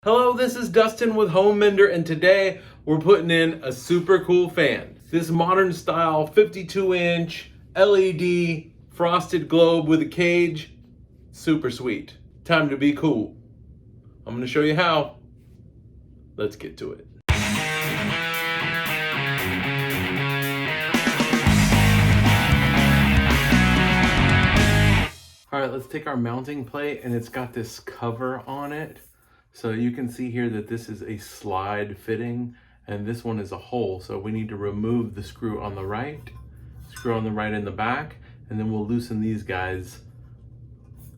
Hello, this is Dustin with Home Mender, and today we're putting in a super cool fan. This modern style 52-inch LED frosted globe with a cage. Super sweet. Time to be cool. I'm going to show you how. Let's get to it. All right, let's take our mounting plate, and it's got this cover on it. So you can see here that this is a slide fitting, and this one is a hole. So we need to remove the screw on the right in the back, and then we'll loosen these guys,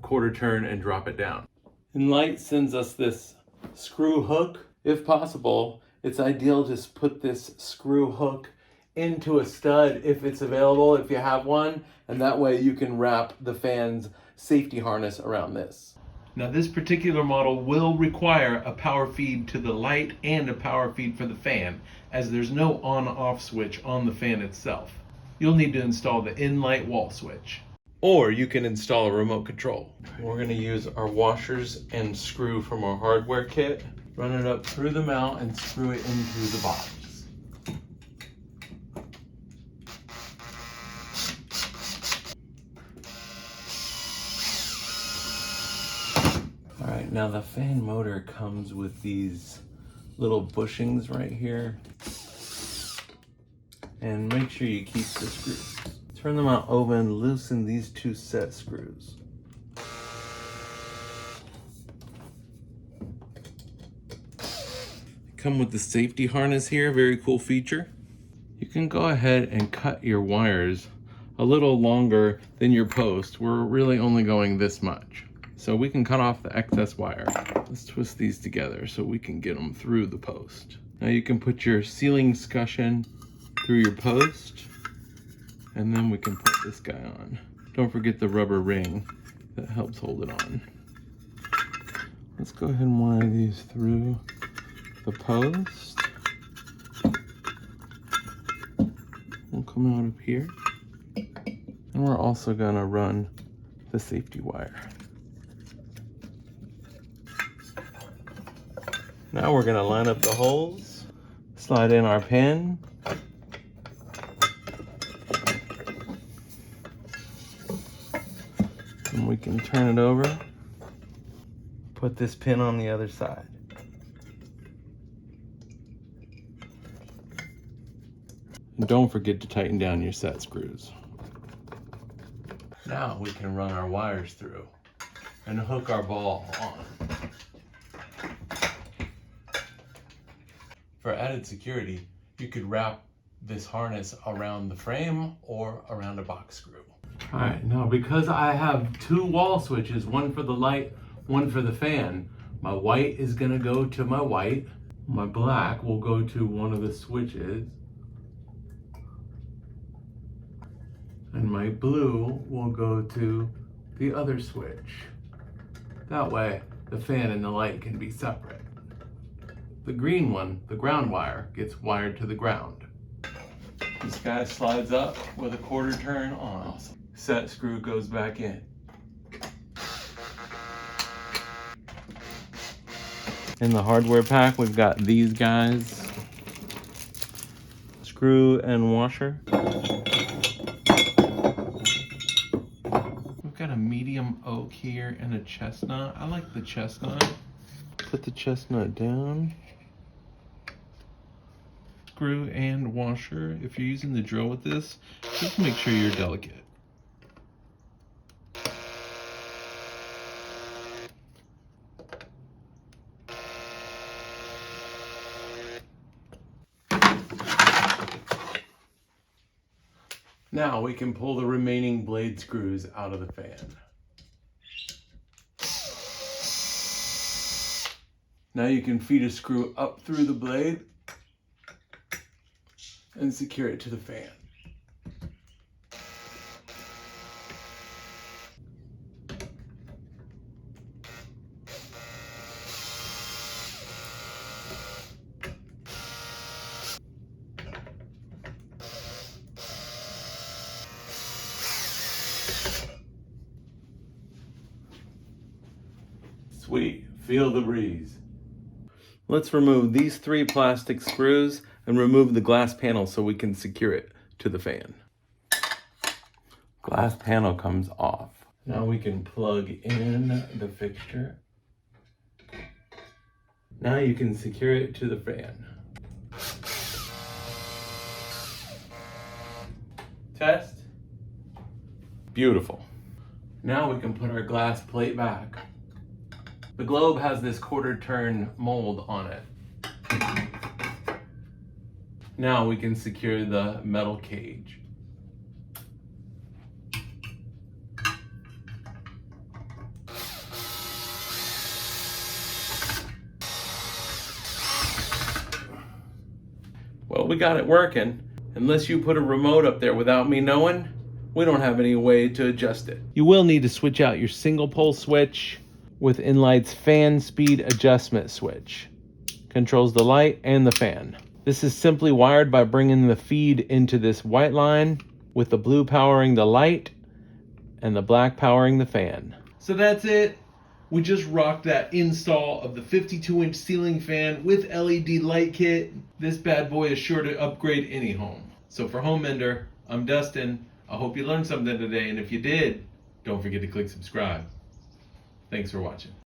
quarter turn and drop it down. Inlight sends us this screw hook. If possible, it's ideal to just put this screw hook into a stud if it's available, if you have one, and that way you can wrap the fan's safety harness around this. Now this particular model will require a power feed to the light and a power feed for the fan, as there's no on-off switch on the fan itself. You'll need to install the Inlight wall switch. Or you can install a remote control. We're going to use our washers and screw from our hardware kit, run it up through the mount and screw it into the box. Alright, now the fan motor comes with these little bushings right here. And make sure you keep the screws. Turn them out over and loosen these two set screws. They come with the safety harness here, very cool feature. You can go ahead and cut your wires a little longer than your post. We're really only going this much. So we can cut off the excess wire. Let's twist these together so we can get them through the post. Now you can put your ceiling scutcheon through your post, and then we can put this guy on. Don't forget the rubber ring that helps hold it on. Let's go ahead and wire these through the post. We'll come out up here. And we're also gonna run the safety wire. Now we're gonna line up the holes, slide in our pin, and we can turn it over, put this pin on the other side. And don't forget to tighten down your set screws. Now we can run our wires through and hook our ball on. For added security, you could wrap this harness around the frame or around a box screw. All right, now because I have two wall switches, one for the light, one for the fan, my white is gonna go to my white, my black will go to one of the switches, and my blue will go to the other switch. That way, the fan and the light can be separate. The green one, the ground wire, gets wired to the ground. This guy slides up with a quarter turn on. Set screw goes back in. In the hardware pack, we've got these guys. Screw and washer. We've got a medium oak here and a chestnut. I like the chestnut. Put the chestnut down. Screw and washer. If you're using the drill with this, just make sure you're delicate. Now we can pull the remaining blade screws out of the fan. Now you can feed a screw up through the blade and secure it to the fan. Sweet, feel the breeze. Let's remove these 3 plastic screws and remove the glass panel so we can secure it to the fan. Glass panel comes off. Now we can plug in the fixture. Now you can secure it to the fan. Test. Beautiful. Now we can put our glass plate back. The globe has this quarter turn mold on it. Now we can secure the metal cage. Well, we got it working. Unless you put a remote up there without me knowing, we don't have any way to adjust it. You will need to switch out your single pole switch with Inlight's fan speed adjustment switch. Controls the light and the fan. This is simply wired by bringing the feed into this white line, with the blue powering the light and the black powering the fan. So that's it. We just rocked that install of the 52-inch ceiling fan with LED light kit. This bad boy is sure to upgrade any home. So for Home Mender, I'm Dustin. I hope you learned something today, and if you did, don't forget to click subscribe. Thanks for watching.